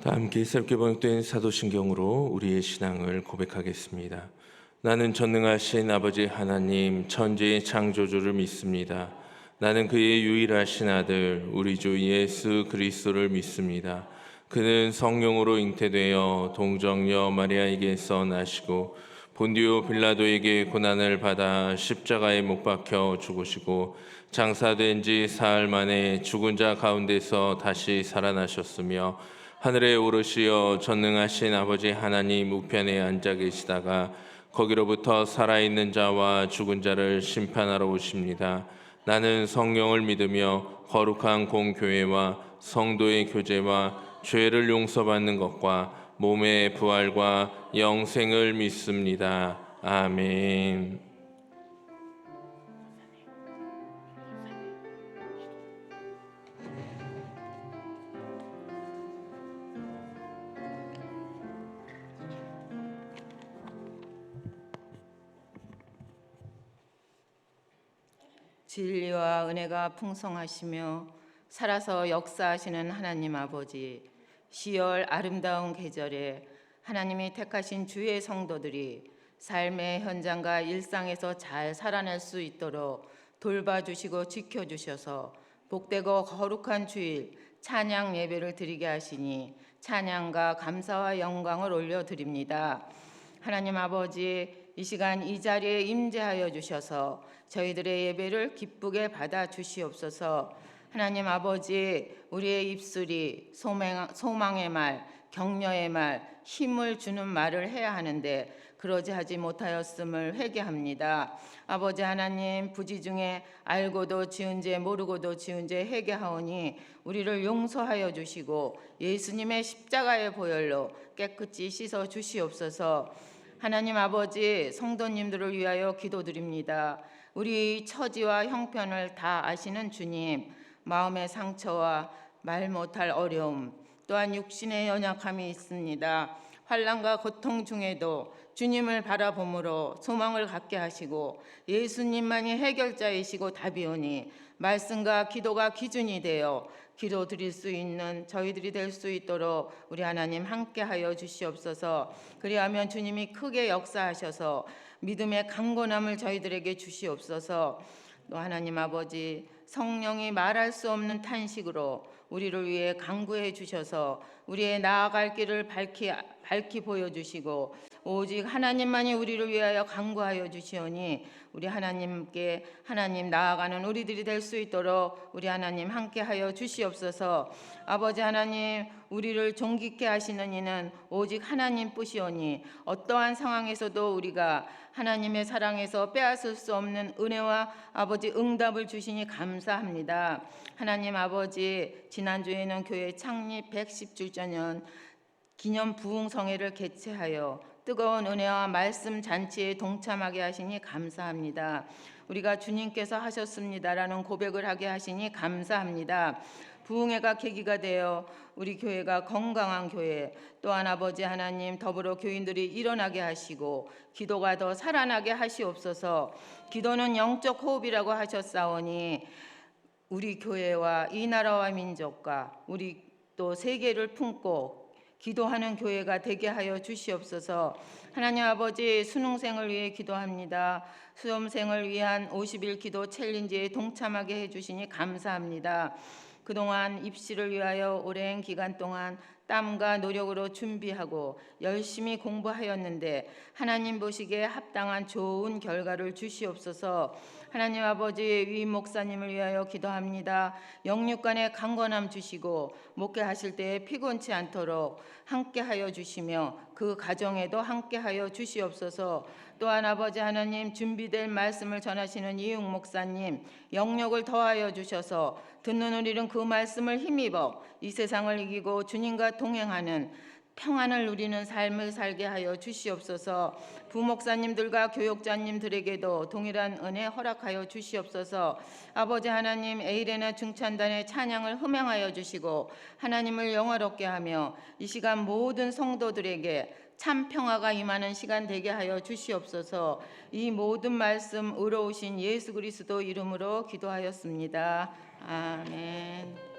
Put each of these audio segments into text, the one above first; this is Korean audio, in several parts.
다 함께 새롭게 번역된 사도신경으로 우리의 신앙을 고백하겠습니다. 나는 전능하신 아버지 하나님 천지의 창조주를 믿습니다. 나는 그의 유일하신 아들 우리 주 예수 그리스도를 믿습니다. 그는 성령으로 잉태되어 동정녀 마리아에게서 나시고 본디오 빌라도에게 고난을 받아 십자가에 못 박혀 죽으시고 장사된 지 사흘 만에 죽은 자 가운데서 다시 살아나셨으며 하늘에 오르시어 전능하신 아버지 하나님 우편에 앉아 계시다가 거기로부터 살아있는 자와 죽은 자를 심판하러 오십니다. 나는 성령을 믿으며 거룩한 공교회와 성도의 교제와 죄를 용서받는 것과 몸의 부활과 영생을 믿습니다. 아멘. 진리와 은혜가 풍성하시며 살아서 역사하시는 하나님 아버지, 10월 아름다운 계절에 하나님이 택하신 주의 성도들이 삶의 현장과 일상에서 잘 살아낼 수 있도록 돌봐주시고 지켜주셔서 복되고 거룩한 주일 찬양 예배를 드리게 하시니 찬양과 감사와 영광을 올려드립니다. 하나님 아버지, 이 시간 이 자리에 임재하여 주셔서 저희들의 예배를 기쁘게 받아 주시옵소서. 하나님 아버지, 우리의 입술이 소망의 말, 격려의 말, 힘을 주는 말을 해야 하는데 그러지 하지 못하였음을 회개합니다. 아버지 하나님, 부지 중에 알고도 지은 죄 모르고도 지은 죄 회개하오니 우리를 용서하여 주시고 예수님의 십자가의 보혈로 깨끗이 씻어 주시옵소서. 하나님 아버지, 성도님들을 위하여 기도드립니다. 우리 처지와 형편을 다 아시는 주님, 마음의 상처와 말 못할 어려움, 또한 육신의 연약함이 있습니다. 환난과 고통 중에도 주님을 바라봄으로 소망을 갖게 하시고 예수님만이 해결자이시고 답이오니 말씀과 기도가 기준이 되어 기도 드릴 수 있는 저희들이 될 수 있도록 우리 하나님 함께하여 주시옵소서. 그리하면 주님이 크게 역사하셔서 믿음의 강건함을 저희들에게 주시옵소서. 또 하나님 아버지, 성령이 말할 수 없는 탄식으로 우리를 위해 간구해 주셔서 우리의 나아갈 길을 밝히 보여주시고 오직 하나님만이 우리를 위하여 간구하여 주시오니 우리 하나님께 하나님 나아가는 우리들이 될 수 있도록 우리 하나님 함께하여 주시옵소서. 아버지 하나님, 우리를 존귀케 하시는 이는 오직 하나님 뿐이오니 어떠한 상황에서도 우리가 하나님의 사랑에서 빼앗을 수 없는 은혜와 아버지 응답을 주시니 감사합니다. 하나님 아버지, 지난주에는 교회 창립 110주년 기념 부흥성회를 개최하여 뜨거운 은혜와 말씀 잔치에 동참하게 하시니 감사합니다. 우리가 주님께서 하셨습니다라는 고백을 하게 하시니 감사합니다. 부흥회가 계기가 되어 우리 교회가 건강한 교회, 또한 아버지 하나님 더불어 교인들이 일어나게 하시고 기도가 더 살아나게 하시옵소서. 기도는 영적 호흡이라고 하셨사오니 우리 교회와 이 나라와 민족과 우리 또 세계를 품고 기도하는 교회가 되게 하여 주시옵소서. 하나님 아버지, 수능생을 위해 기도합니다. 수험생을 위한 50일 기도 챌린지에 동참하게 해주시니 감사합니다. 그동안 입시를 위하여 오랜 기간 동안 땀과 노력으로 준비하고 열심히 공부하였는데 하나님 보시기에 합당한 좋은 결과를 주시옵소서. 하나님 아버지, 위 목사님을 위하여 기도합니다. 영육간에 강건함 주시고 목회하실 때에 피곤치 않도록 함께하여 주시며 그 가정에도 함께하여 주시옵소서. 또한 아버지 하나님, 준비될 말씀을 전하시는 이육 목사님 영력을 더하여 주셔서 듣는 우리는 그 말씀을 힘입어 이 세상을 이기고 주님과 동행하는 평안을 누리는 삶을 살게 하여 주시옵소서. 부목사님들과 교육자님들에게도 동일한 은혜 허락하여 주시옵소서. 아버지 하나님, 에이레나 중찬단의 찬양을 흠양하여 주시고 하나님을 영화롭게 하며 이 시간 모든 성도들에게 참 평화가 임하는 시간 되게 하여 주시옵소서. 이 모든 말씀 의로우신 예수 그리스도 이름으로 기도하였습니다. 아멘.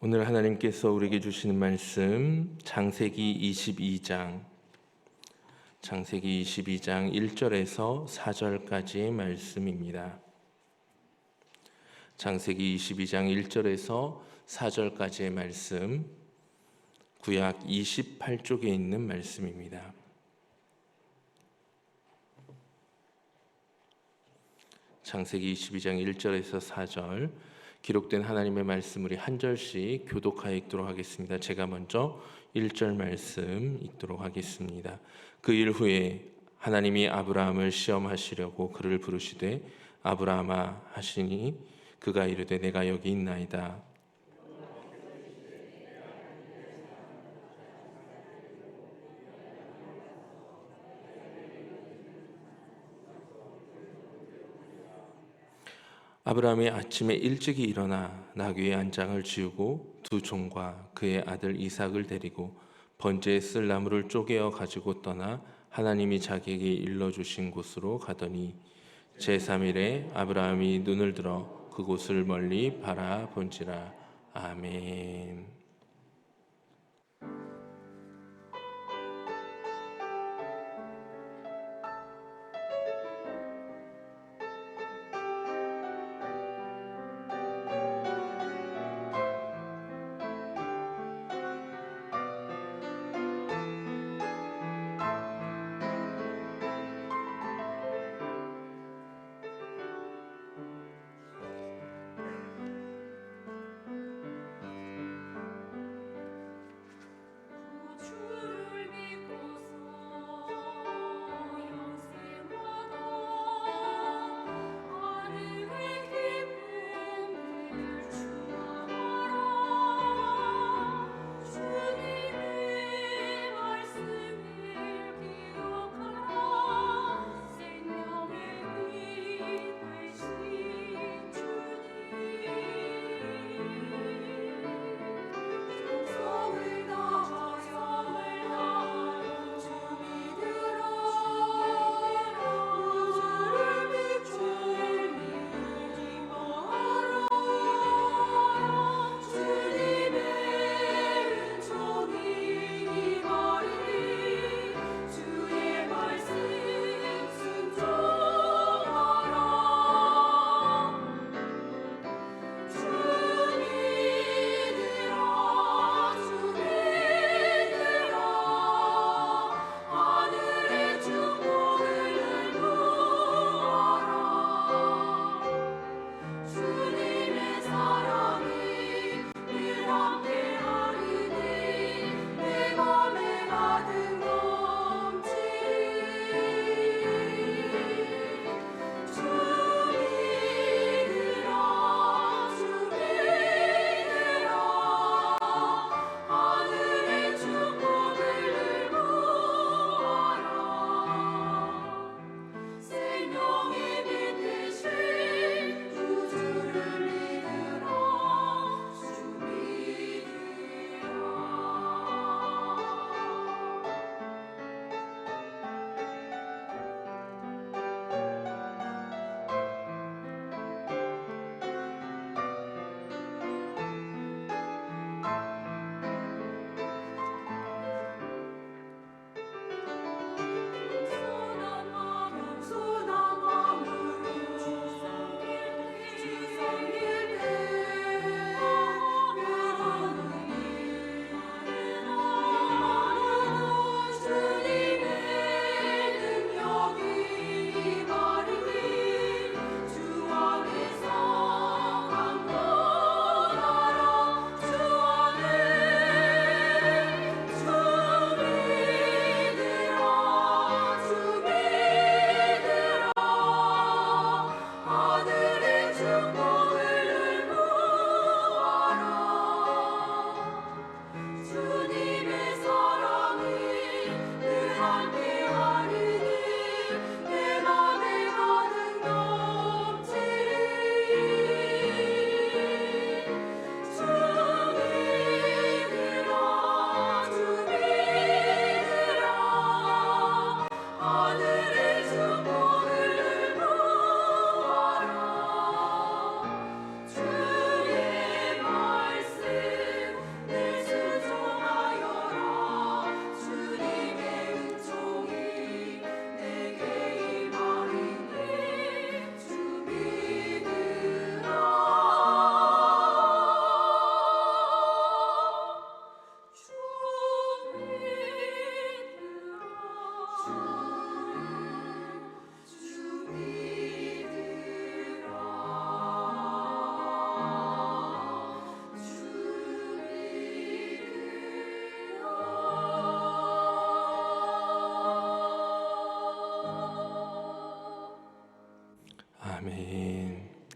오늘 하나님께서 우리에게 주시는 말씀 창세기 22장 1절에서 4절까지의 말씀입니다. 창세기 22장 1절에서 4절까지의 말씀, 구약 28쪽에 있는 말씀입니다. 창세기 22장 1절에서 4절 기록된 하나님의 말씀 우리 한 절씩 교독하여 읽도록 하겠습니다. 제가 먼저 1절 말씀 읽도록 하겠습니다. 그 일 후에 하나님이 아브라함을 시험하시려고 그를 부르시되 아브라함아 하시니 그가 이르되 내가 여기 있나이다. 아브라함이 아침에 일찍이 일어나 나귀의 안장을 지우고 두 종과 그의 아들 이삭을 데리고 번제에 쓸 나무를 쪼개어 가지고 떠나 하나님이 자기에게 일러주신 곳으로 가더니 제3일에 아브라함이 눈을 들어 그곳을 멀리 바라본지라. 아멘.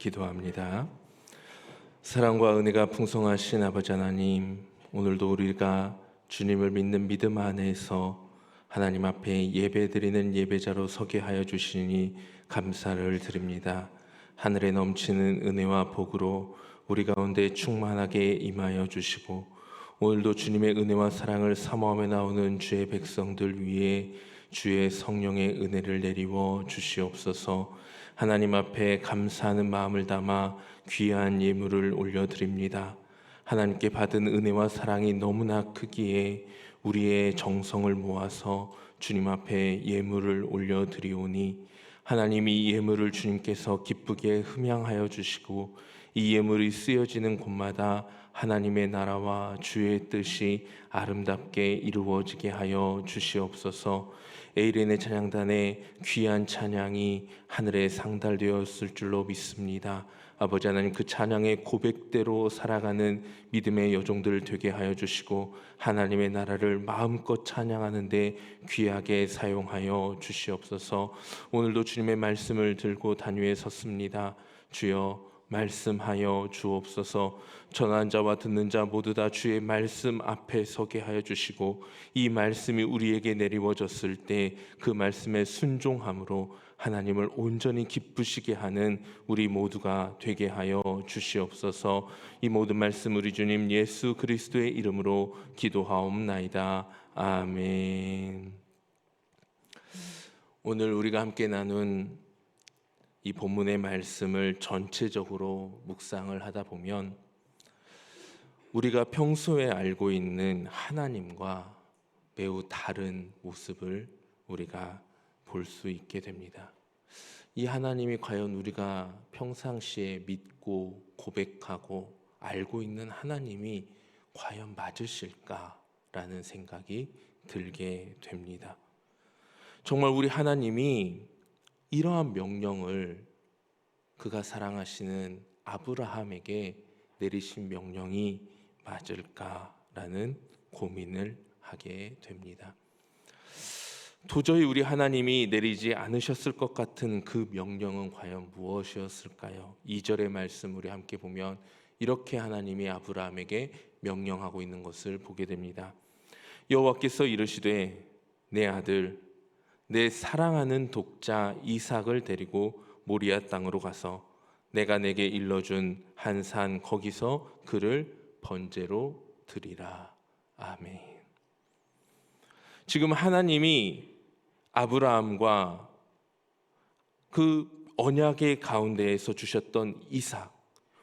기도합니다. 사랑과 은혜가 풍성하신 아버지 하나님, 오늘도 우리가 주님을 믿는 믿음 안에서 하나님 앞에 예배드리는 예배자로 서게 하여 주시니 감사를 드립니다. 하늘에 넘치는 은혜와 복으로 우리 가운데 충만하게 임하여 주시고, 오늘도 주님의 은혜와 사랑을 사모하며 나오는 주의 백성들 위에 주의 성령의 은혜를 내리워 주시옵소서. 하나님 앞에 감사하는 마음을 담아 귀한 예물을 올려드립니다. 하나님께 받은 은혜와 사랑이 너무나 크기에 우리의 정성을 모아서 주님 앞에 예물을 올려드리오니, 하나님이 이 예물을 주님께서 기쁘게 흠양하여 주시고, 이 예물이 쓰여지는 곳마다 하나님의 나라와 주의 뜻이 아름답게 이루어지게 하여 주시옵소서. 에이렌의 찬양단의 귀한 찬양이 하늘에 상달되었을 줄로 믿습니다. 아버지 하나님, 그 찬양의 고백대로 살아가는 믿음의 여종들 되게 하여 주시고, 하나님의 나라를 마음껏 찬양하는데 귀하게 사용하여 주시옵소서. 오늘도 주님의 말씀을 들고 단위에 섰습니다. 주여 말씀하여 주옵소서. 전하는 자와 듣는 자 모두 다 주의 말씀 앞에 서게 하여 주시고, 이 말씀이 우리에게 내리워졌을 때 그 말씀에 순종함으로 하나님을 온전히 기쁘시게 하는 우리 모두가 되게 하여 주시옵소서. 이 모든 말씀 우리 주님 예수 그리스도의 이름으로 기도하옵나이다. 아멘. 오늘 우리가 함께 나눈 이 본문의 말씀을 전체적으로 묵상을 하다 보면 우리가 평소에 알고 있는 하나님과 매우 다른 모습을 우리가 볼 수 있게 됩니다. 이 하나님이 과연 우리가 평상시에 믿고 고백하고 알고 있는 하나님이 과연 맞으실까라는 생각이 들게 됩니다. 정말 우리 하나님이 이러한 명령을 그가 사랑하시는 아브라함에게 내리신 명령이 맞을까라는 고민을 하게 됩니다. 도저히 우리 하나님이 내리지 않으셨을 것 같은 그 명령은 과연 무엇이었을까요? 2절의 말씀 우리 함께 보면 이렇게 하나님이 아브라함에게 명령하고 있는 것을 보게 됩니다. 여호와께서 이르시되 내 아들 내 사랑하는 독자 이삭을 데리고 모리아 땅으로 가서 내가 내게 일러준 한 산 거기서 그를 번제로 드리라. 아멘. 지금 하나님이 아브라함과 그 언약의 가운데에서 주셨던 이삭,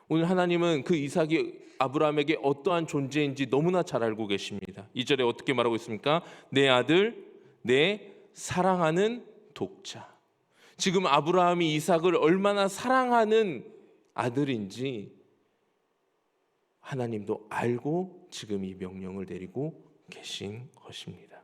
오늘 하나님은 그 이삭이 아브라함에게 어떠한 존재인지 너무나 잘 알고 계십니다. 2절에 어떻게 말하고 있습니까? 내 아들 내 사랑하는 독자. 지금 아브라함이 이삭을 얼마나 사랑하는 아들인지 하나님도 알고 지금 이 명령을 내리고 계신 것입니다.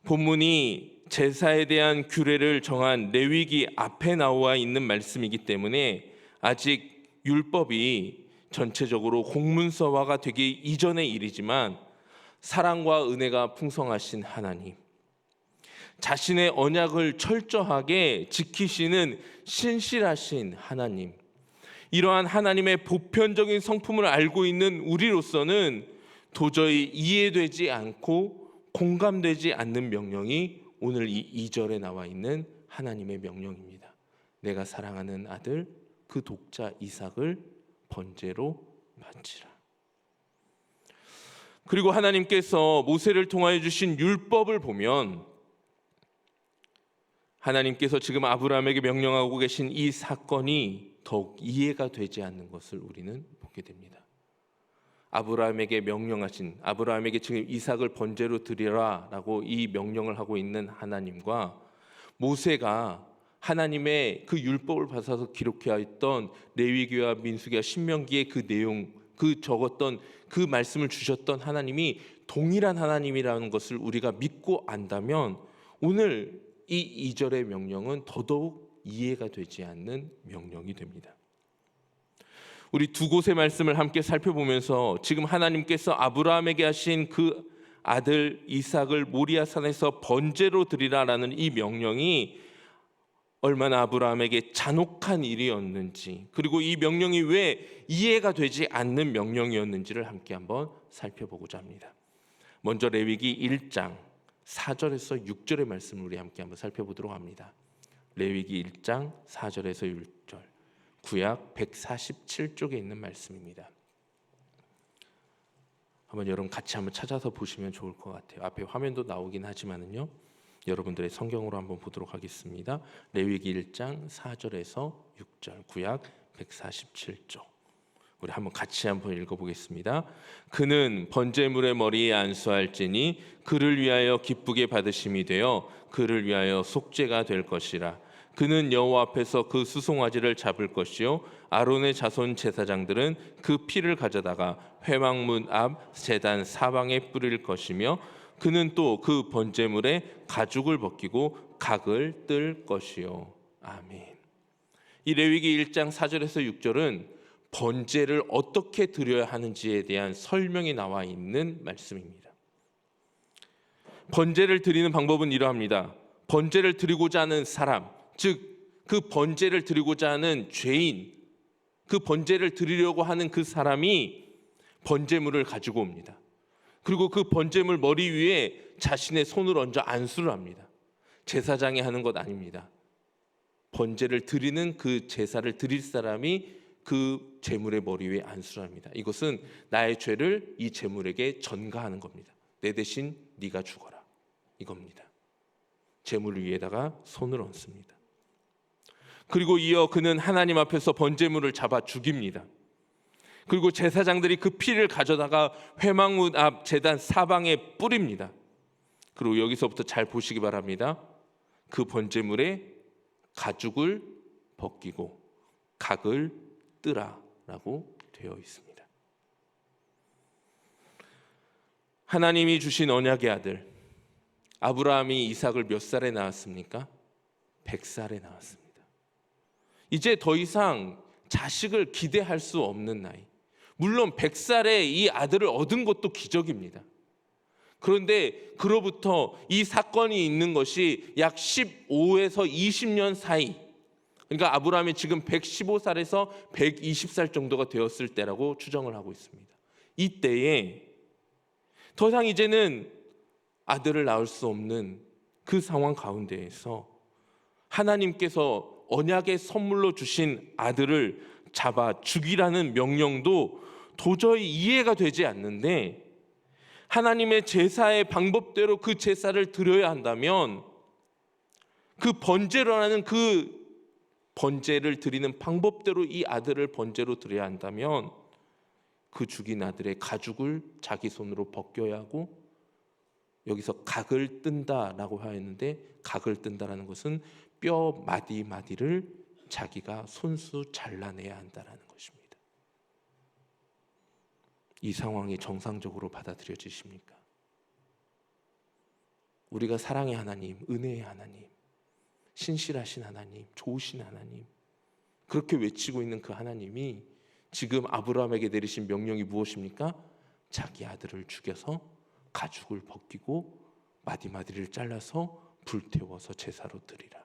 본문이 제사에 대한 규례를 정한 레위기 앞에 나와 있는 말씀이기 때문에 아직 율법이 전체적으로 공문서화가 되기 이전의 일이지만, 사랑과 은혜가 풍성하신 하나님, 자신의 언약을 철저하게 지키시는 신실하신 하나님, 이러한 하나님의 보편적인 성품을 알고 있는 우리로서는 도저히 이해되지 않고 공감되지 않는 명령이 오늘 이 2절에 나와 있는 하나님의 명령입니다. 내가 사랑하는 아들 그 독자 이삭을 번제로 바치라. 그리고 하나님께서 모세를 통하여 주신 율법을 보면 하나님께서 지금 아브라함에게 명령하고 계신 이 사건이 더욱 이해가 되지 않는 것을 우리는 보게 됩니다. 아브라함에게 명령하신, 아브라함에게 지금 이삭을 번제로 드리라라고 이 명령을 하고 있는 하나님과 모세가 하나님의 그 율법을 받아서 기록하였던 레위기와 민수기와 신명기의 그 내용, 그 적었던 그 말씀을 주셨던 하나님이 동일한 하나님이라는 것을 우리가 믿고 안다면 오늘 이 2절의 명령은 더더욱 이해가 되지 않는 명령이 됩니다. 우리 두 곳의 말씀을 함께 살펴보면서 지금 하나님께서 아브라함에게 하신 그 아들 이삭을 모리아 산에서 번제로 드리라라는 이 명령이 얼마나 아브라함에게 잔혹한 일이었는지, 그리고 이 명령이 왜 이해가 되지 않는 명령이었는지를 함께 한번 살펴보고자 합니다. 먼저 레위기 1장 4절에서 6절의 말씀을 우리 함께 한번 살펴보도록 합니다. 레위기 1장 4절에서 6절, 구약 147쪽에 있는 말씀입니다. 한번 여러분 같이 한번 찾아서 보시면 좋을 것 같아요. 앞에 화면도 나오긴 하지만은요, 여러분들의 성경으로 한번 보도록 하겠습니다. 레위기 1장 4절에서 6절, 구약 147쪽. 우리 한번 같이 한번 읽어보겠습니다. 그는 번제물의 머리에 안수할지니 그를 위하여 기쁘게 받으심이 되어 그를 위하여 속죄가 될 것이라. 그는 여호와 앞에서 그 수송아지를 잡을 것이요 아론의 자손 제사장들은 그 피를 가져다가 회막문 앞 제단 사방에 뿌릴 것이며 그는 또 그 번제물에 가죽을 벗기고 각을 뜰 것이요. 아멘. 이 레위기 1장 4절에서 6절은 번제를 어떻게 드려야 하는지에 대한 설명이 나와 있는 말씀입니다. 번제를 드리는 방법은 이러합니다. 번제를 드리고자 하는 사람, 즉 그 번제를 드리고자 하는 죄인, 그 번제를 드리려고 하는 그 사람이 번제물을 가지고 옵니다. 그리고 그 번제물 머리 위에 자신의 손을 얹어 안수를 합니다. 제사장이 하는 것 아닙니다. 번제를 드리는 그 제사를 드릴 사람이 그 제물의 머리 위에 안수를 합니다. 이것은 나의 죄를 이 제물에게 전가하는 겁니다. 내 대신 네가 죽어라, 이겁니다. 제물 위에다가 손을 얹습니다. 그리고 이어 그는 하나님 앞에서 번제물을 잡아 죽입니다. 그리고 제사장들이 그 피를 가져다가 회막문 앞 제단 사방에 뿌립니다. 그리고 여기서부터 잘 보시기 바랍니다. 그 번제물에 가죽을 벗기고 각을 뜨라라고 되어 있습니다. 하나님이 주신 언약의 아들 아브라함이 이삭을 몇 살에 낳았습니까? 100살에 낳았습니다. 이제 더 이상 자식을 기대할 수 없는 나이. 물론 100살에 이 아들을 얻은 것도 기적입니다. 그런데 그로부터 이 사건이 있는 것이 약 15에서 20년 사이, 그러니까 아브라함이 지금 115살에서 120살 정도가 되었을 때라고 추정을 하고 있습니다. 이때에 더 이상 이제는 아들을 낳을 수 없는 그 상황 가운데에서 하나님께서 언약의 선물로 주신 아들을 잡아 죽이라는 명령도 도저히 이해가 되지 않는데, 하나님의 제사의 방법대로 그 제사를 드려야 한다면 그 번제로라는 그 번제를 드리는 방법대로 이 아들을 번제로 드려야 한다면 그 죽인 아들의 가죽을 자기 손으로 벗겨야 하고, 여기서 각을 뜬다라고 하였는데 각을 뜬다라는 것은 뼈 마디마디를 자기가 손수 잘라내야 한다라는 것입니다. 이 상황이 정상적으로 받아들여지십니까? 우리가 사랑의 하나님, 은혜의 하나님, 신실하신 하나님, 좋으신 하나님, 그렇게 외치고 있는 그 하나님이 지금 아브라함에게 내리신 명령이 무엇입니까? 자기 아들을 죽여서 가죽을 벗기고 마디마디를 잘라서 불태워서 제사로 드리라.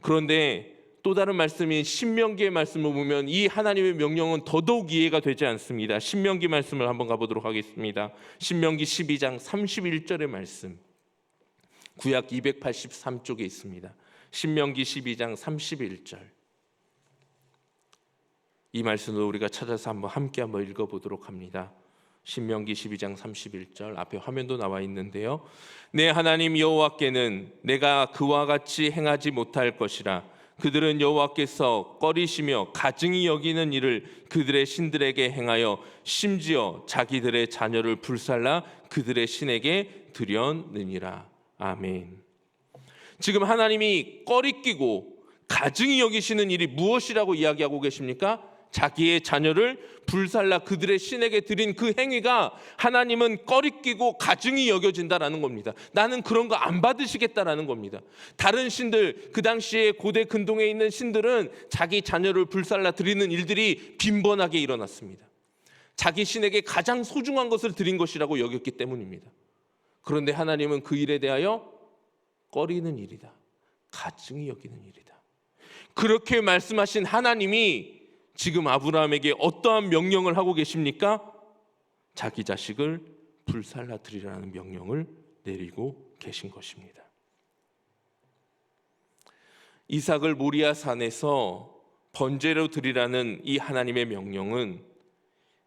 그런데 또 다른 말씀인 신명기의 말씀을 보면 이 하나님의 명령은 더더욱 이해가 되지 않습니다. 신명기 말씀을 한번 가보도록 하겠습니다. 신명기 12장 31절의 말씀, 구약 283쪽에 있습니다. 신명기 12장 31절. 이 말씀을 우리가 찾아서 함께 한번 읽어보도록 합니다. 신명기 12장 31절, 앞에 화면도 나와 있는데요. 내 하나님 여호와께는 내가 그와 같이 행하지 못할 것이라. 그들은 여호와께서 꺼리시며 가증히 여기는 일을 그들의 신들에게 행하여 심지어 자기들의 자녀를 불살라 그들의 신에게 드렸느니라. 아멘. 지금 하나님이 꺼리끼고 가증히 여기시는 일이 무엇이라고 이야기하고 계십니까? 자기의 자녀를 불살라 그들의 신에게 드린 그 행위가 하나님은 꺼리끼고 가증히 여겨진다라는 겁니다. 나는 그런 거 안 받으시겠다라는 겁니다. 다른 신들, 그 당시에 고대 근동에 있는 신들은 자기 자녀를 불살라 드리는 일들이 빈번하게 일어났습니다. 자기 신에게 가장 소중한 것을 드린 것이라고 여겼기 때문입니다. 그런데 하나님은 그 일에 대하여 꺼리는 일이다, 가증히 여기는 일이다. 그렇게 말씀하신 하나님이 지금 아브라함에게 어떠한 명령을 하고 계십니까? 자기 자식을 불살라 드리라는 명령을 내리고 계신 것입니다. 이삭을 모리아 산에서 번제로 드리라는 이 하나님의 명령은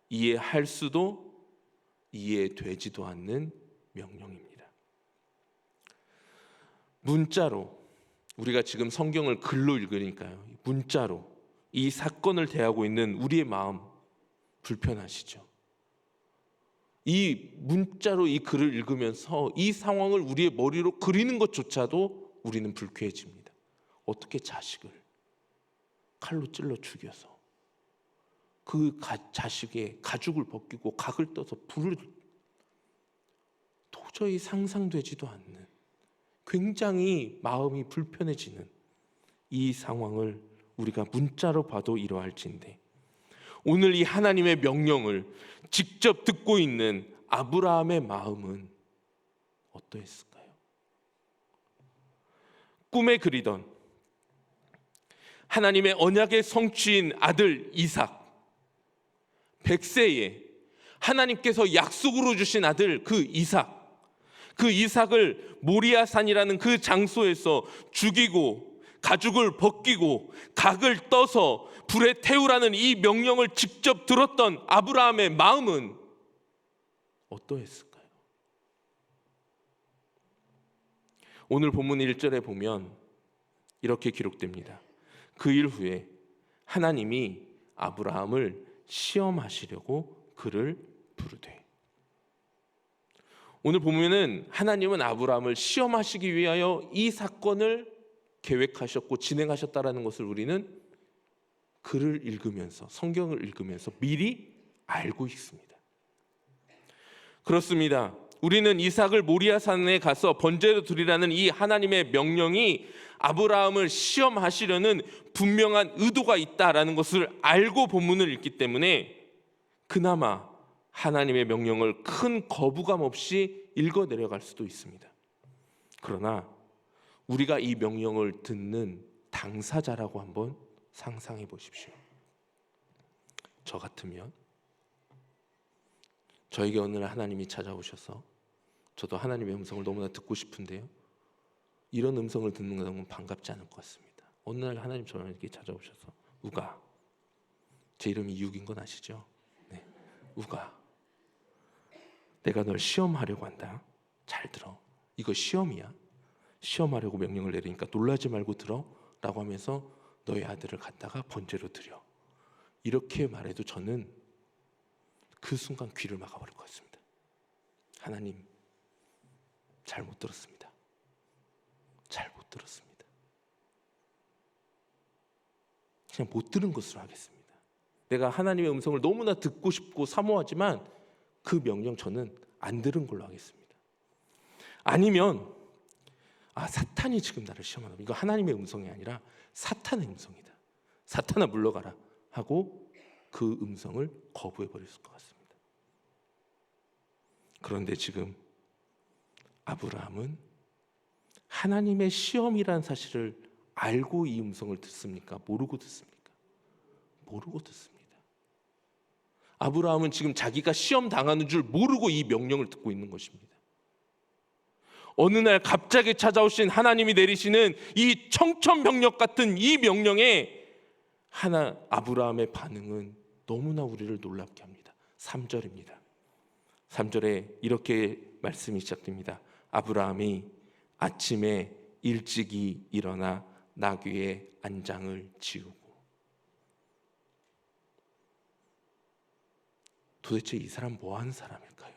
이해할 수도 이해되지도 않는 명령입니다. 문자로, 우리가 지금 성경을 글로 읽으니까요, 문자로 이 사건을 대하고 있는 우리의 마음 불편하시죠? 이 문자로 이 글을 읽으면서 이 상황을 우리의 머리로 그리는 것조차도 우리는 불쾌해집니다. 어떻게 자식을 칼로 찔러 죽여서 그 자식의 가죽을 벗기고 각을 떠서 불을, 도저히 상상되지도 않는, 굉장히 마음이 불편해지는 이 상황을 우리가 문자로 봐도 이러할진데, 오늘 이 하나님의 명령을 직접 듣고 있는 아브라함의 마음은 어떠했을까요? 꿈에 그리던 하나님의 언약의 성취인 아들 이삭, 100세에 하나님께서 약속으로 주신 아들 그 이삭을 모리아산이라는 그 장소에서 죽이고 가죽을 벗기고 각을 떠서 불에 태우라는 이 명령을 직접 들었던 아브라함의 마음은 어떠했을까요? 오늘 본문 1절에 보면 이렇게 기록됩니다. 그 일 후에 하나님이 아브라함을 시험하시려고 그를 부르되. 오늘 보면은 하나님은 아브라함을 시험하시기 위하여 이 사건을 계획하셨고 진행하셨다라는 것을 우리는 글을 읽으면서, 성경을 읽으면서 미리 알고 있습니다. 그렇습니다. 우리는 이삭을 모리아산에 가서 번제로 드리라는 이 하나님의 명령이 아브라함을 시험하시려는 분명한 의도가 있다라는 것을 알고 본문을 읽기 때문에 그나마 하나님의 명령을 큰 거부감 없이 읽어 내려갈 수도 있습니다. 그러나 우리가 이 명령을 듣는 당사자라고 한번 상상해 보십시오. 저 같으면, 저에게 어느 날 하나님이 찾아오셔서, 저도 하나님의 음성을 너무나 듣고 싶은데요, 이런 음성을 듣는 것은 반갑지 않을 것 같습니다. 어느 날 하나님 저에게 찾아오셔서, 우가, 제 이름이 육인 건 아시죠? 네. 우가, 내가 널 시험하려고 한다. 잘 들어. 이거 시험이야. 시험하려고 명령을 내리니까 놀라지 말고 들어 라고 하면서 너의 아들을 갖다가 번제로 드려. 이렇게 말해도 저는 그 순간 귀를 막아버릴 것 같습니다. 하나님, 잘못 들었습니다. 잘못 들었습니다. 그냥 못 들은 것으로 하겠습니다. 내가 하나님의 음성을 너무나 듣고 싶고 사모하지만 그 명령 저는 안 들은 걸로 하겠습니다. 아니면 사탄이 지금 나를 시험하는, 이거 하나님의 음성이 아니라 사탄의 음성이다. 사탄아 물러가라 하고 그 음성을 거부해 버릴 것 같습니다. 그런데 지금 아브라함은 하나님의 시험이란 사실을 알고 이 음성을 듣습니까? 모르고 듣습니까? 모르고 듣습니다. 아브라함은 지금 자기가 시험 당하는 줄 모르고 이 명령을 듣고 있는 것입니다. 어느 날 갑자기 찾아오신 하나님이 내리시는 이 청천벽력 같은 이 명령에 아브라함의 반응은 너무나 우리를 놀랍게 합니다. 3절입니다. 3절에 이렇게 말씀이 시작됩니다. 아브라함이 아침에 일찍이 일어나 나귀의 안장을 지우고. 도대체 이 사람 뭐 하는 사람일까요?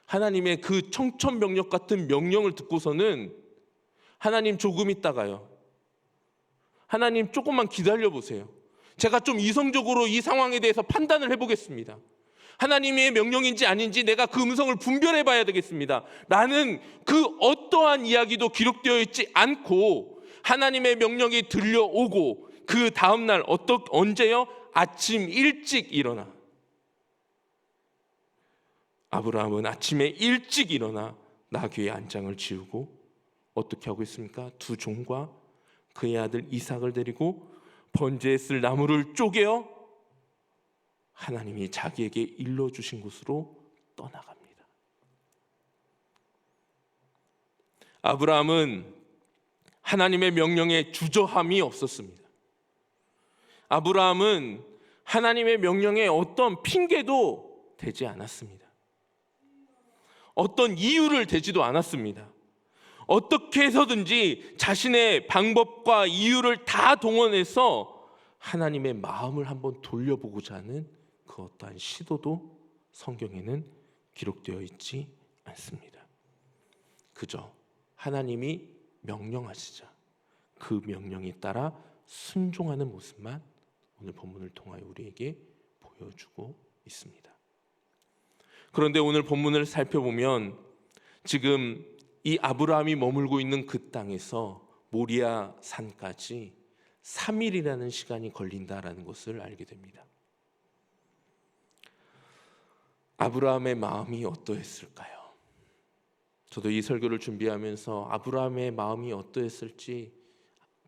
하나님의 그 청천벽력 같은 명령을 듣고서는 하나님 조금 있다가요, 하나님 조금만 기다려 보세요. 제가 좀 이성적으로 이 상황에 대해서 판단을 해보겠습니다. 하나님의 명령인지 아닌지 내가 그 음성을 분별해 봐야 되겠습니다. 라는 그 어떠한 이야기도 기록되어 있지 않고 하나님의 명령이 들려오고 그 다음날 언제요? 아침 일찍 일어나. 아브라함은 아침에 일찍 일어나 나귀의 안장을 지우고 어떻게 하고 있습니까? 두 종과 그의 아들 이삭을 데리고 번제에 쓸 나무를 쪼개어 하나님이 자기에게 일러주신 곳으로 떠나갑니다. 아브라함은 하나님의 명령에 주저함이 없었습니다. 아브라함은 하나님의 명령에 어떤 핑계도 대지 않았습니다. 어떤 이유를 대지도 않았습니다. 어떻게 해서든지 자신의 방법과 이유를 다 동원해서 하나님의 마음을 한번 돌려보고자 하는 그 어떠한 시도도 성경에는 기록되어 있지 않습니다. 그저 하나님이 명령하시자 그 명령에 따라 순종하는 모습만 오늘 본문을 통하여 우리에게 보여주고 있습니다. 그런데 오늘 본문을 살펴보면 지금 이 아브라함이 머물고 있는 그 땅에서 모리아 산까지 3일이라는 시간이 걸린다라는 것을 알게 됩니다. 아브라함의 마음이 어떠했을까요? 저도 이 설교를 준비하면서 아브라함의 마음이 어떠했을지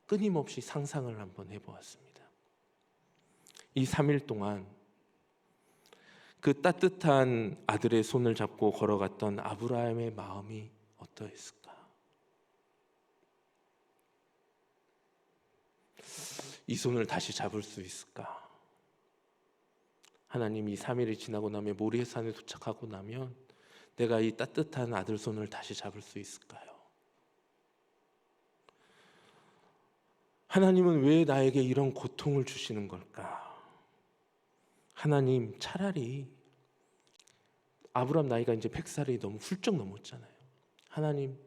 끊임없이 상상을 한번 해보았습니다. 이 3일 동안 그 따뜻한 아들의 손을 잡고 걸어갔던 아브라함의 마음이 어떠했을까? 이 손을 다시 잡을 수 있을까? 하나님이 3일이 지나고 나면 모리아산에 도착하고 나면 내가 이 따뜻한 아들 손을 다시 잡을 수 있을까요? 하나님은 왜 나에게 이런 고통을 주시는 걸까? 하나님, 차라리 아브라함 나이가 이제 100살이 너무 훌쩍 넘었잖아요. 하나님,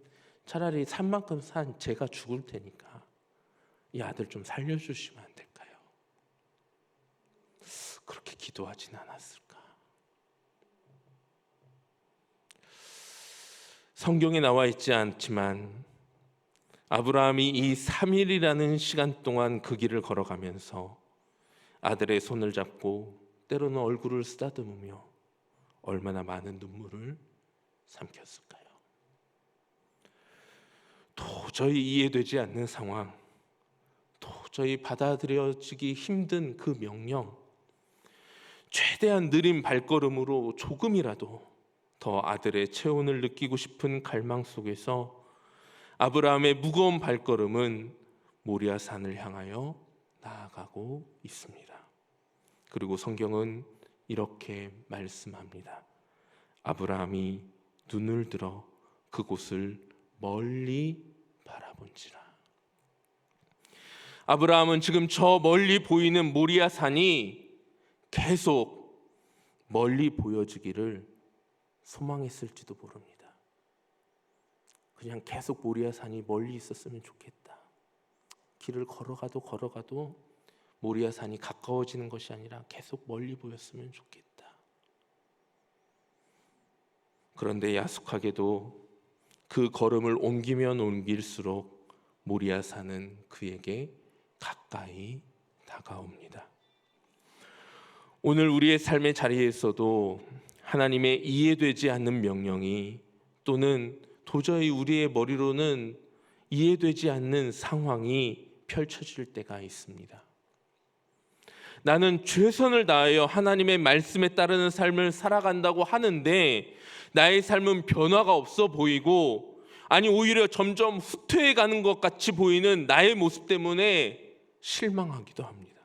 차라리 산 만큼 산 제가 죽을 테니까 이 아들 좀 살려주시면 안 될까요? 그렇게 기도하진 않았을까? 성경에 나와 있지 않지만 아브라함이 이 3일이라는 시간 동안 그 길을 걸어가면서 아들의 손을 잡고 때로는 얼굴을 쓰다듬으며 얼마나 많은 눈물을 삼켰을까요? 도저히 이해되지 않는 상황, 도저히 받아들여지기 힘든 그 명령, 최대한 느린 발걸음으로 조금이라도 더 아들의 체온을 느끼고 싶은 갈망 속에서 아브라함의 무거운 발걸음은 모리아산을 향하여 나아가고 있습니다. 그리고 성경은 이렇게 말씀합니다. 아브라함이 눈을 들어 그곳을 멀리 바라본지라. 아브라함은 지금 저 멀리 보이는 모리아산이 계속 멀리 보여지기를 소망했을지도 모릅니다. 그냥 계속 모리아산이 멀리 있었으면 좋겠다. 길을 걸어가도 모리아산이 가까워지는 것이 아니라 계속 멀리 보였으면 좋겠다. 그런데 야속하게도 그 걸음을 옮기면 옮길수록 모리아산은 그에게 가까이 다가옵니다. 오늘 우리의 삶의 자리에서도 하나님의 이해되지 않는 명령이 또는 도저히 우리의 머리로는 이해되지 않는 상황이 펼쳐질 때가 있습니다. 나는 최선을 다하여 하나님의 말씀에 따르는 삶을 살아간다고 하는데 나의 삶은 변화가 없어 보이고, 아니 오히려 점점 후퇴해가는 것 같이 보이는 나의 모습 때문에 실망하기도 합니다.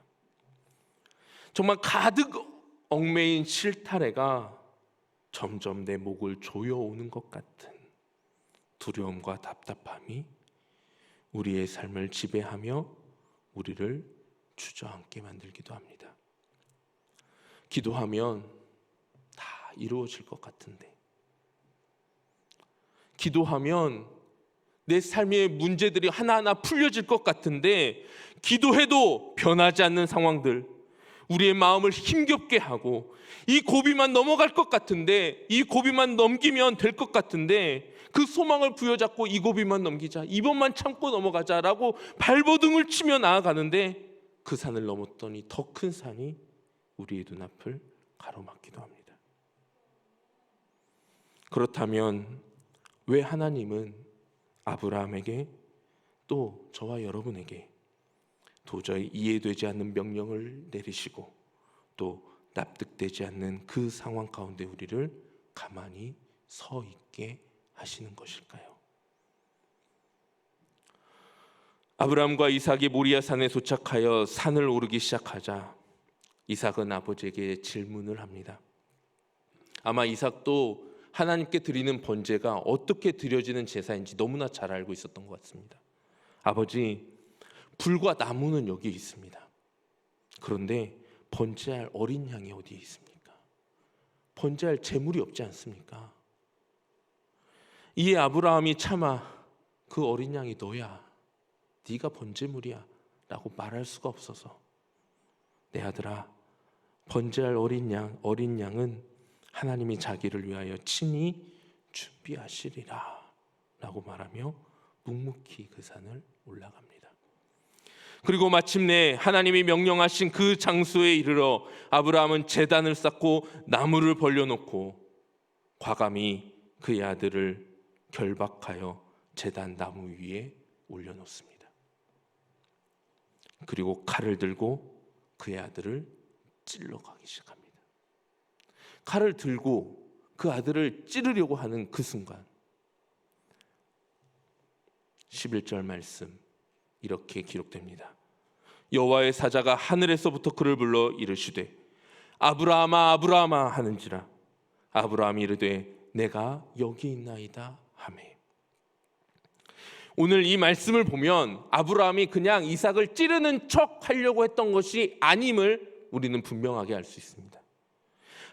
정말 가득 얽매인 실타래가 점점 내 목을 조여오는 것 같은 두려움과 답답함이 우리의 삶을 지배하며 우리를 주저앉게 만들기도 합니다. 기도하면 다 이루어질 것 같은데, 기도하면 내 삶의 문제들이 하나하나 풀려질 것 같은데, 기도해도 변하지 않는 상황들, 우리의 마음을 힘겹게 하고 이 고비만 넘어갈 것 같은데, 이 고비만 넘기면 될 것 같은데 그 소망을 부여잡고 이 고비만 넘기자, 이번만 참고 넘어가자라고 발버둥을 치며 나아가는데 그 산을 넘었더니 더 큰 산이 우리의 눈앞을 가로막기도 합니다. 그렇다면 왜 하나님은 아브라함에게 또 저와 여러분에게 도저히 이해되지 않는 명령을 내리시고 또 납득되지 않는 그 상황 가운데 우리를 가만히 서 있게 하시는 것일까요? 아브라함과 이삭이 모리아 산에 도착하여 산을 오르기 시작하자 이삭은 아버지에게 질문을 합니다. 아마 이삭도 하나님께 드리는 번제가 어떻게 드려지는 제사인지 너무나 잘 알고 있었던 것 같습니다. 아버지, 불과 나무는 여기 있습니다. 그런데 번제할 어린 양이 어디에 있습니까? 번제할 제물이 없지 않습니까? 이에 아브라함이 차마 그 어린 양이 너야, 네가 번제물이야 라고 말할 수가 없어서 내 아들아, 번제할 어린 양은 하나님이 자기를 위하여 친히 준비하시리라 라고 말하며 묵묵히 그 산을 올라갑니다. 그리고 마침내 하나님이 명령하신 그 장소에 이르러 아브라함은 제단을 쌓고 나무를 벌려놓고 과감히 그의 아들을 결박하여 제단 나무 위에 올려놓습니다. 그리고 칼을 들고 그의 아들을 찔러가기 시작합니다. 칼을 들고 그 아들을 찌르려고 하는 그 순간 11절 말씀 이렇게 기록됩니다. 여호와의 사자가 하늘에서부터 그를 불러 이르시되 아브라함아 아브라함아 하는지라 아브라함이 이르되 내가 여기 있나이다 하매. 오늘 이 말씀을 보면 아브라함이 그냥 이삭을 찌르는 척 하려고 했던 것이 아님을 우리는 분명하게 알 수 있습니다.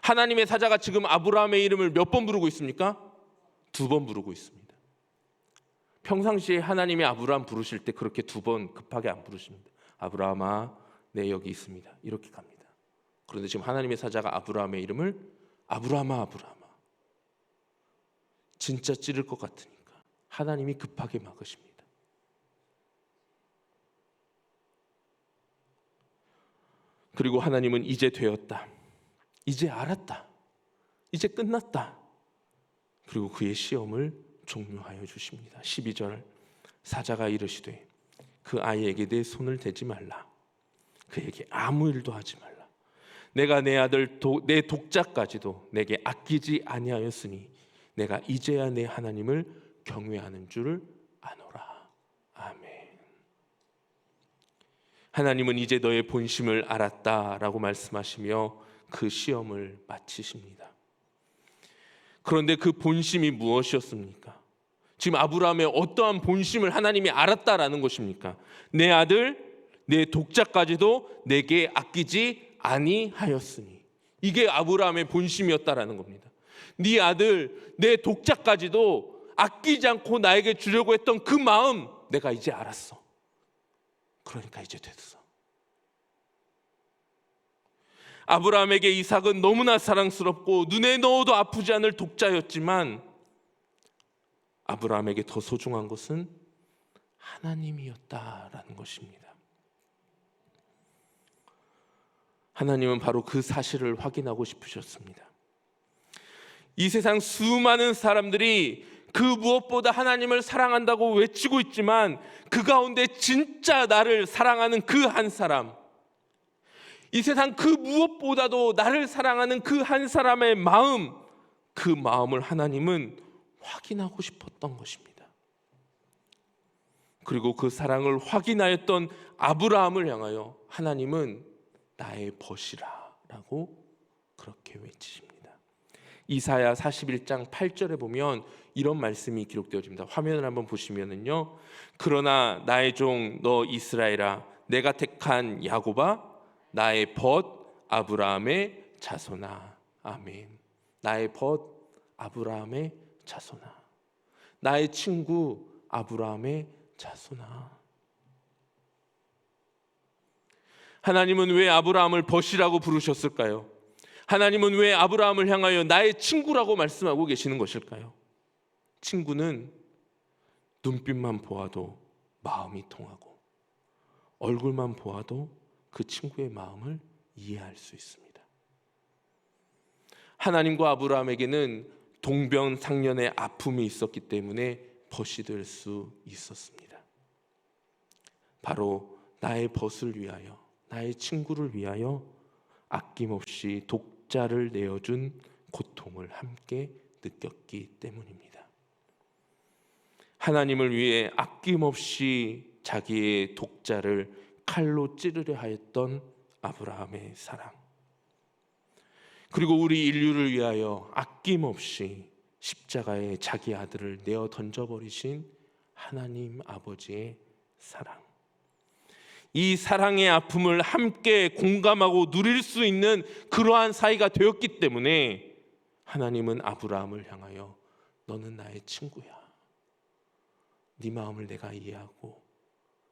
하나님의 사자가 지금 아브라함의 이름을 몇 번 부르고 있습니까? 2번 부르고 있습니다. 평상시에 하나님이 아브라함 부르실 때 그렇게 2번 급하게 안 부르십니다. 아브라함아, 네 여기 있습니다. 이렇게 갑니다. 그런데 지금 하나님의 사자가 아브라함의 이름을 아브라함아 아브라함아, 진짜 찌를 것 같으니까 하나님이 급하게 막으십니다. 그리고 하나님은 이제 되었다, 이제 알았다, 이제 끝났다. 그리고 그의 시험을 종료하여 주십니다. 12절 사자가 이르시되 그 아이에게 내 손을 대지 말라, 그에게 아무 일도 하지 말라. 내가 내 아들 내 독자까지도 내게 아끼지 아니하였으니 내가 이제야 내 하나님을 경외하는 줄을 아노라. 아멘. 하나님은 이제 너의 본심을 알았다라고 말씀하시며 그 시험을 마치십니다. 그런데 그 본심이 무엇이었습니까? 지금 아브라함의 어떠한 본심을 하나님이 알았다라는 것입니까? 내 아들, 내 독자까지도 내게 아끼지 아니하였으니, 이게 아브라함의 본심이었다라는 겁니다. 네 아들, 내 독자까지도 아끼지 않고 나에게 주려고 했던 그 마음 내가 이제 알았어. 그러니까 이제 됐어. 아브라함에게 이삭은 너무나 사랑스럽고 눈에 넣어도 아프지 않을 독자였지만 아브라함에게 더 소중한 것은 하나님이었다라는 것입니다. 하나님은 바로 그 사실을 확인하고 싶으셨습니다. 이 세상 수많은 사람들이 그 무엇보다 하나님을 사랑한다고 외치고 있지만 그 가운데 진짜 나를 사랑하는 그 한 사람, 이 세상 그 무엇보다도 나를 사랑하는 그 한 사람의 마음, 그 마음을 하나님은 확인하고 싶었던 것입니다. 그리고 그 사랑을 확인하였던 아브라함을 향하여 하나님은 나의 벗이라 라고 그렇게 외치십니다. 이사야 41장 8절에 보면 이런 말씀이 기록되어집니다. 화면을 한번 보시면은요, 그러나 나의 종 너 이스라엘아, 내가 택한 야곱아, 나의 벗 아브라함의 자손아. 아멘. 나의 벗 아브라함의 자손아, 나의 친구 아브라함의 자손아. 하나님은 왜 아브라함을 벗이라고 부르셨을까요? 하나님은 왜 아브라함을 향하여 나의 친구라고 말씀하고 계시는 것일까요? 친구는 눈빛만 보아도 마음이 통하고 얼굴만 보아도 그 친구의 마음을 이해할 수 있습니다. 하나님과 아브라함에게는 동병상련의 아픔이 있었기 때문에 벗이 될 수 있었습니다. 바로 나의 벗을 위하여, 나의 친구를 위하여 아낌없이 독자를 내어준 고통을 함께 느꼈기 때문입니다. 하나님을 위해 아낌없이 자기의 독자를 칼로 찌르려 하였던 아브라함의 사랑, 그리고 우리 인류를 위하여 아낌없이 십자가에 자기 아들을 내어 던져버리신 하나님 아버지의 사랑, 이 사랑의 아픔을 함께 공감하고 누릴 수 있는 그러한 사이가 되었기 때문에 하나님은 아브라함을 향하여 너는 나의 친구야. 네 마음을 내가 이해하고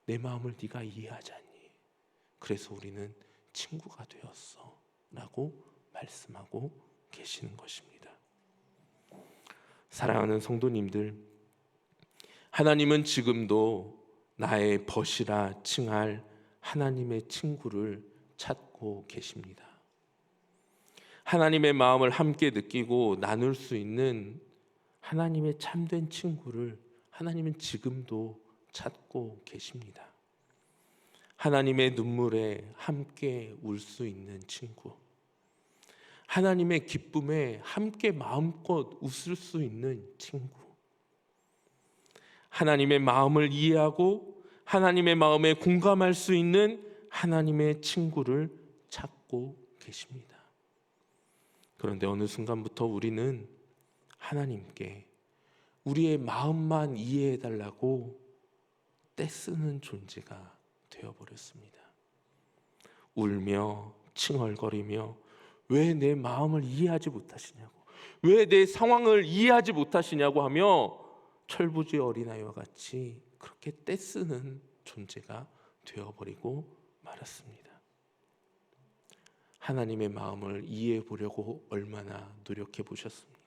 내 마음을 네가 이해하자니. 그래서 우리는 친구가 되었어 라고 말씀하고 계시는 것입니다. 사랑하는 성도님들, 하나님은 지금도 나의 벗이라 칭할 하나님의 친구를 찾고 계십니다. 하나님의 마음을 함께 느끼고 나눌 수 있는 하나님의 참된 친구를 하나님은 지금도 찾고 계십니다. 하나님의 눈물에 함께 울 수 있는 친구, 하나님의 기쁨에 함께 마음껏 웃을 수 있는 친구, 하나님의 마음을 이해하고 하나님의 마음에 공감할 수 있는 하나님의 친구를 찾고 계십니다. 그런데 어느 순간부터 우리는 하나님께 우리의 마음만 이해해달라고 떼쓰는 존재가 되어버렸습니다. 울며 칭얼거리며 왜 내 마음을 이해하지 못하시냐고, 왜 내 상황을 이해하지 못하시냐고 하며 철부지 어린아이와 같이 그렇게 떼쓰는 존재가 되어버리고 말았습니다. 하나님의 마음을 이해해 보려고 얼마나 노력해 보셨습니까?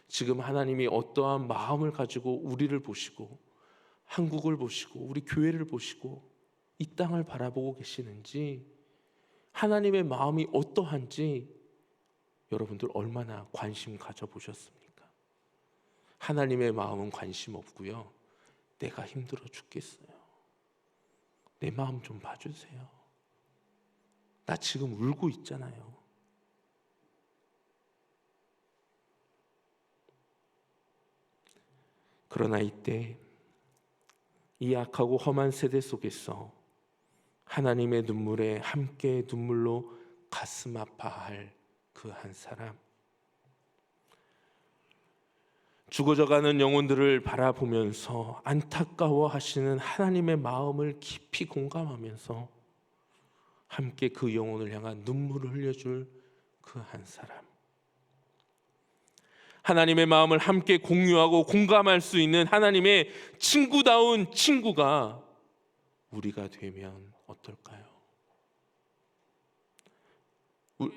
지금 하나님이 어떠한 마음을 가지고 우리를 보시고 한국을 보시고 우리 교회를 보시고 이 땅을 바라보고 계시는지, 하나님의 마음이 어떠한지 여러분들 얼마나 관심 가져보셨습니까? 하나님의 마음은 관심 없고요. 내가 힘들어 죽겠어요. 내 마음 좀 봐주세요. 나 지금 울고 있잖아요. 그러나 이때 이 악하고 험한 세대 속에서 하나님의 눈물에 함께 눈물로 가슴 아파할 그 한 사람, 죽어져가는 영혼들을 바라보면서 안타까워하시는 하나님의 마음을 깊이 공감하면서 함께 그 영혼을 향한 눈물을 흘려줄 그 한 사람, 하나님의 마음을 함께 공유하고 공감할 수 있는 하나님의 친구다운 친구가 우리가 되면 어떨까요?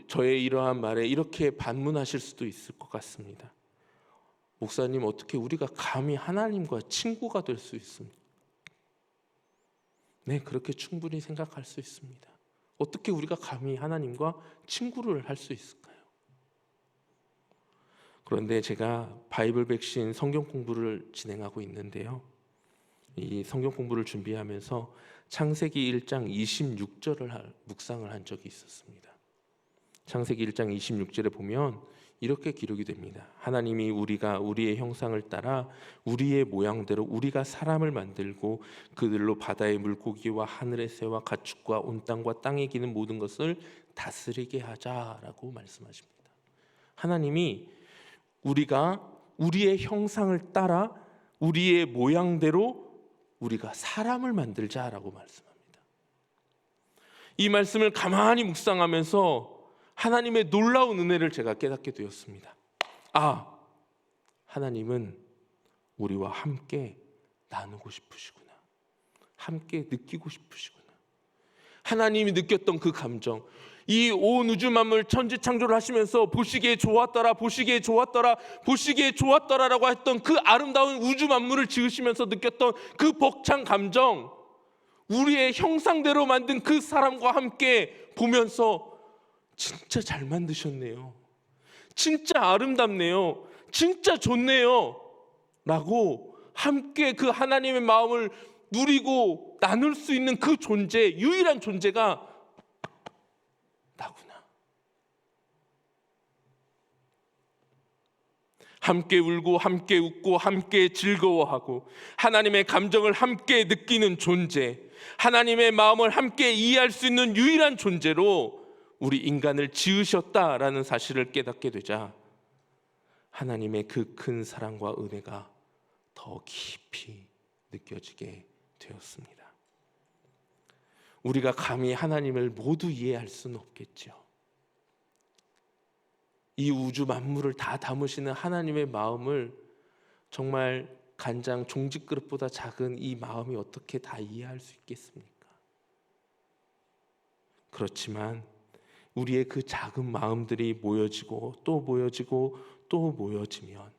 저의 이러한 말에 이렇게 반문하실 수도 있을 것 같습니다. 목사님, 어떻게 우리가 감히 하나님과 친구가 될 수 있습니까? 네, 그렇게 충분히 생각할 수 있습니다. 어떻게 우리가 감히 하나님과 친구를 할 수 있을까요? 그런데 제가 바이블 백신 성경 공부를 진행하고 있는데요, 이 성경 공부를 준비하면서 창세기 1장 26절을 묵상을 한 적이 있었습니다. 창세기 1장 26절에 보면 이렇게 기록이 됩니다. 하나님이 우리가 우리의 형상을 따라 우리의 모양대로 우리가 사람을 만들고 그들로 바다의 물고기와 하늘의 새와 가축과 온 땅과 땅에 기는 모든 것을 다스리게 하자라고 말씀하십니다. 하나님이 우리가 우리의 형상을 따라 우리의 모양대로 우리가 사람을 만들자라고 말씀합니다. 이 말씀을 가만히 묵상하면서 하나님의 놀라운 은혜를 제가 깨닫게 되었습니다. 아, 하나님은 우리와 함께 나누고 싶으시구나. 함께 느끼고 싶으시구나. 하나님이 느꼈던 그 감정, 이 온 우주 만물 천지 창조를 하시면서 보시기에 좋았더라, 보시기에 좋았더라, 보시기에 좋았더라라고 했던 그 아름다운 우주 만물을 지으시면서 느꼈던 그 벅찬 감정, 우리의 형상대로 만든 그 사람과 함께 보면서 진짜 잘 만드셨네요. 진짜 아름답네요. 진짜 좋네요. 라고 함께 그 하나님의 마음을 누리고 나눌 수 있는 그 존재, 유일한 존재가 나구나. 함께 울고 함께 웃고 함께 즐거워하고 하나님의 감정을 함께 느끼는 존재, 하나님의 마음을 함께 이해할 수 있는 유일한 존재로 우리 인간을 지으셨다라는 사실을 깨닫게 되자 하나님의 그 큰 사랑과 은혜가 더 깊이 느껴지게 되었습니다. 우리가 감히 하나님을 모두 이해할 수는 없겠죠. 이 우주 만물을 다 담으시는 하나님의 마음을 정말 간장 종짓그릇보다 작은 이 마음이 어떻게 다 이해할 수 있겠습니까? 그렇지만 우리의 그 작은 마음들이 모여지고 또 모여지고 또 모여지면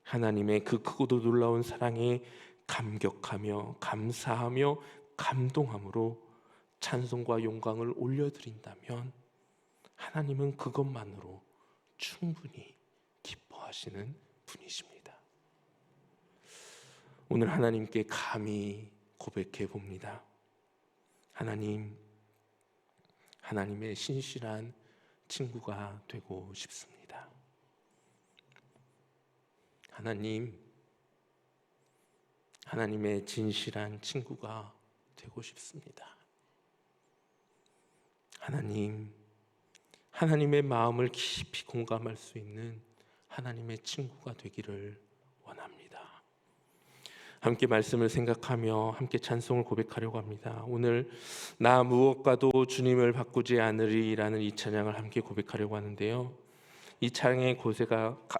하나님의 그 크고도 놀라운 사랑에 감격하며 감사하며 감동함으로 찬송과 영광을 올려드린다면 하나님은 그것만으로 충분히 기뻐하시는 분이십니다. 오늘 하나님께 감히 고백해 봅니다. 하나님, 하나님의 신실한 친구가 되고 싶습니다. 하나님, 하나님의 진실한 친구가 되고 싶습니다. 하나님, 하나님의 마음을 깊이 공감할 수 있는 하나님의 친구가 되기를 원합니다. 함께 말씀을 생각하며 함께 찬송을 고백하려고 합니다. 오늘 나 무엇과도 주님을 바꾸지 않으리라는 이 찬양을 함께 고백하려고 하는데요. 이 찬양의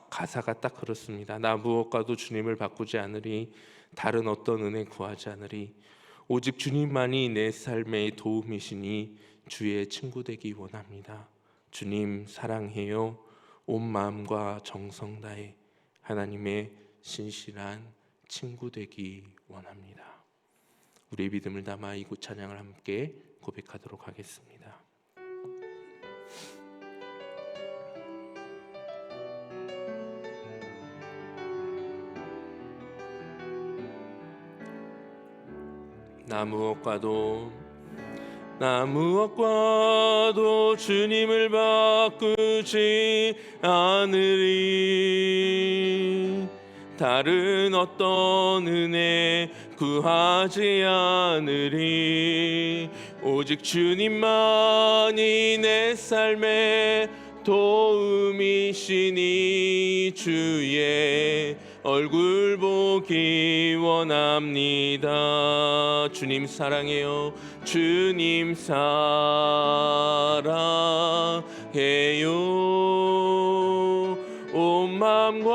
가사가 딱 그렇습니다. 나 무엇과도 주님을 바꾸지 않으리, 다른 어떤 은혜 구하지 않으리, 오직 주님만이 내 삶의 도움이시니 주의 친구 되기 원합니다. 주님 사랑해요. 온 마음과 정성 다해 하나님의 신실한 친구 되기 원합니다. 우리의 믿음을 담아 이 찬양을 함께 고백하도록 하겠습니다. 나 무엇과도 주님을 바꾸지 않으리, 다른 어떤 은혜 구하지 않으리, 오직 주님만이 내 삶의 도움이시니 주의 얼굴 보기 원합니다. 주님 사랑해요. 주님 사랑해요. 온 마음과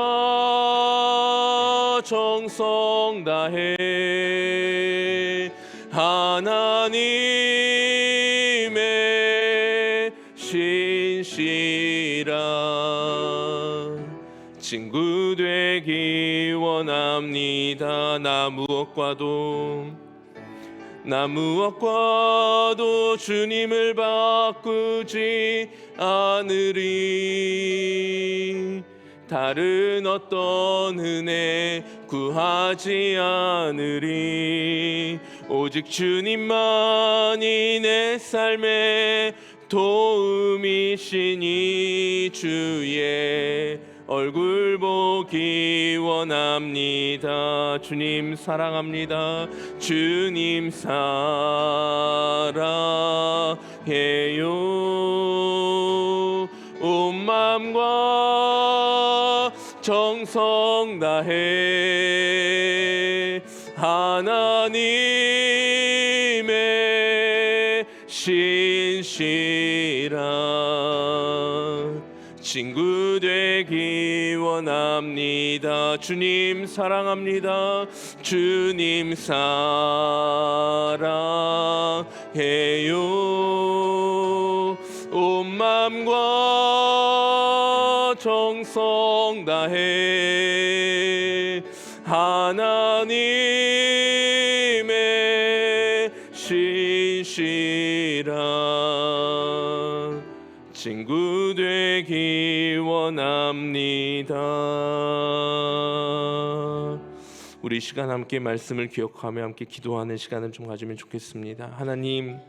정성 다해 하나님의 신실한 친구 되기 원합니다. 나 무엇과도 주님을 바꾸지 않으리, 다른 어떤 은혜 구하지 않으리, 오직 주님만이 내 삶의 도움이시니 주의 얼굴 보기 원합니다. 주님 사랑합니다. 주님 사랑해요. 온 마음과 정성 다해 하나님의 신실한 친구 되기 원합니다. 주님 사랑합니다. 주님 사랑해요. 온 마음과 정성 다해 하나님의 신실한 친구 되기 원합니다. 우리 시간 함께 말씀을 기억하며 함께 기도하는 시간을 좀 가지면 좋겠습니다. 하나님,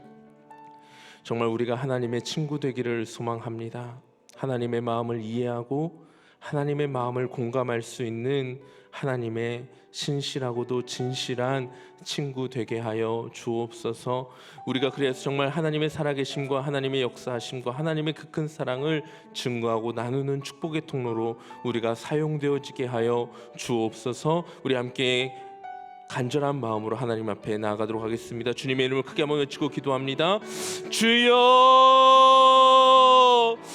정말 우리가 하나님의 친구 되기를 소망합니다. 하나님의 마음을 이해하고 하나님의 마음을 공감할 수 있는 하나님의 신실하고도 진실한 친구 되게 하여 주옵소서. 우리가 그래서 정말 하나님의 살아계심과 하나님의 역사하심과 하나님의 그 큰 사랑을 증거하고 나누는 축복의 통로로 우리가 사용되어지게 하여 주옵소서. 우리 함께 간절한 마음으로 하나님 앞에 나아가도록 하겠습니다. 주님의 이름을 크게 한번 외치고 기도합니다. 주여,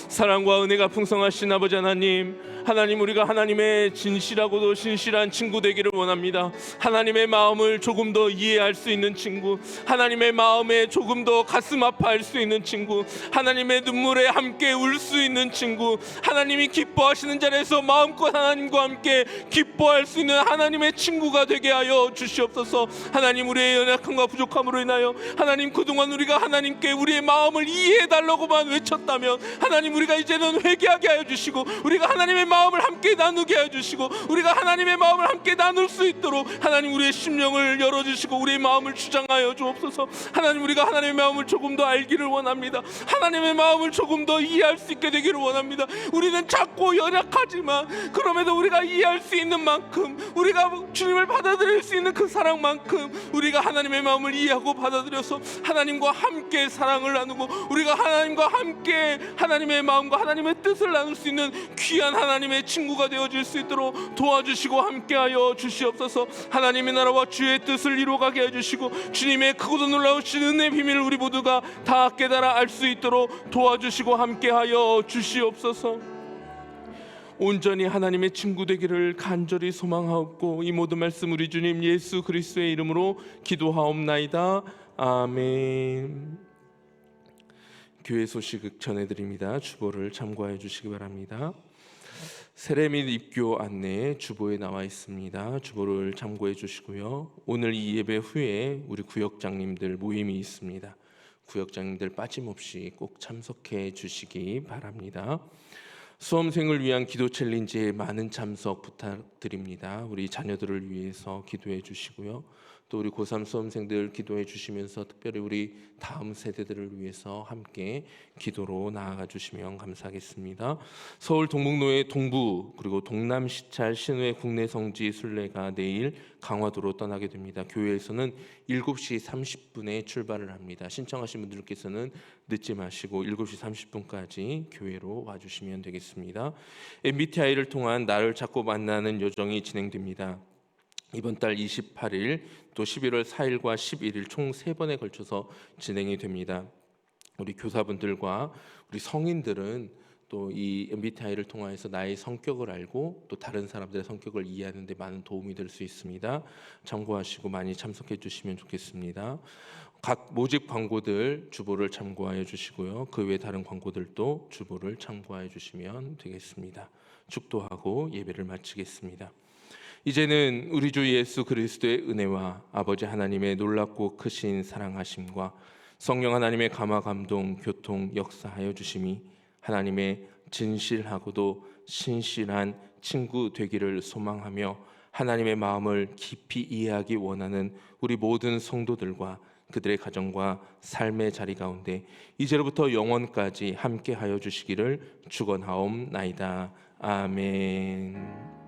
사랑과 은혜가 풍성하신 아버지 하나님, 하나님, 우리가 하나님의 진실하고도 신실한 친구 되기를 원합니다. 하나님의 마음을 조금 더 이해할 수 있는 친구, 하나님의 마음에 조금 더 가슴 아파할 수 있는 친구, 하나님의 눈물에 함께 울 수 있는 친구, 하나님이 기뻐하시는 자리에서 마음껏 하나님과 함께 기뻐할 수 있는 하나님의 친구가 되게 하여 주시옵소서. 하나님, 우리의 연약함과 부족함으로 인하여 하나님, 그동안 우리가 하나님께 우리의 마음을 이해해달라고만 외쳤다면 하나님, 우리가 이제는 회개하게 하여 주시고 우리가 하나님의 마음을 함께 나누게 하여 주시고 우리가 하나님의 마음을 함께 나눌 수 있도록 하나님, 우리의 심령을 열어주시고 우리의 마음을 주장하여 주옵소서. 하나님, 우리가 하나님의 마음을 조금 더 알기를 원합니다. 하나님의 마음을 조금 더 이해할 수 있게 되기를 원합니다. 우리는 작고 연약하지만 그럼에도 우리가 이해할 수 있는 만큼, 우리가 주님을 받아들일 수 있는 그 사랑만큼 우리가 하나님의 마음을 이해하고 받아들여서 하나님과 함께 사랑을 나누고 우리가 하나님과 함께 하나님의 마음과 하나님의 뜻을 나눌 수 있는 귀한 하나님의 친구가 되어질 수 있도록 도와주시고 함께하여 주시옵소서. 하나님의 나라와 주의 뜻을 이루어가게 해주시고 주님의 크고도 놀라우신 은혜의 비밀을 우리 모두가 다 깨달아 알 수 있도록 도와주시고 함께하여 주시옵소서. 온전히 하나님의 친구 되기를 간절히 소망하옵고 이 모든 말씀 우리 주님 예수 그리스도의 이름으로 기도하옵나이다. 아멘. 교회 소식 전해드립니다. 주보를 참고해 주시기 바랍니다. 세례 및 입교 안내 주보에 나와 있습니다. 주보를 참고해 주시고요. 오늘 이 예배 후에 우리 구역장님들 모임이 있습니다. 구역장님들 빠짐없이 꼭 참석해 주시기 바랍니다. 수험생을 위한 기도 챌린지에 많은 참석 부탁드립니다. 우리 자녀들을 위해서 기도해 주시고요. 또 우리 고3 수험생들 기도해 주시면서 특별히 우리 다음 세대들을 위해서 함께 기도로 나아가 주시면 감사하겠습니다. 서울 동북로의 동부 그리고 동남 시찰 신우의 국내 성지 순례가 내일 강화도로 떠나게 됩니다. 교회에서는 7시 30분에 출발을 합니다. 신청하신 분들께서는 늦지 마시고 7시 30분까지 교회로 와주시면 되겠습니다. MBTI를 통한 나를 찾고 만나는 여정이 진행됩니다. 이번 달 28일 또 11월 4일과 11일 총 3번에 걸쳐서 진행이 됩니다. 우리 교사분들과 우리 성인들은 또 이 MBTI를 통해서 나의 성격을 알고 또 다른 사람들의 성격을 이해하는 데 많은 도움이 될 수 있습니다. 참고하시고 많이 참석해 주시면 좋겠습니다. 각 모집 광고들 주보를 참고하여 주시고요. 그 외 다른 광고들도 주보를 참고하여 주시면 되겠습니다. 축도하고 예배를 마치겠습니다. 이제는 우리 주 예수 그리스도의 은혜와 아버지 하나님의 놀랍고 크신 사랑하심과 성령 하나님의 감화 감동 교통 역사하여 주심이 하나님의 진실하고도 신실한 친구 되기를 소망하며 하나님의 마음을 깊이 이해하기 원하는 우리 모든 성도들과 그들의 가정과 삶의 자리 가운데 이제로부터 영원까지 함께하여 주시기를 축원하옵나이다. 아멘.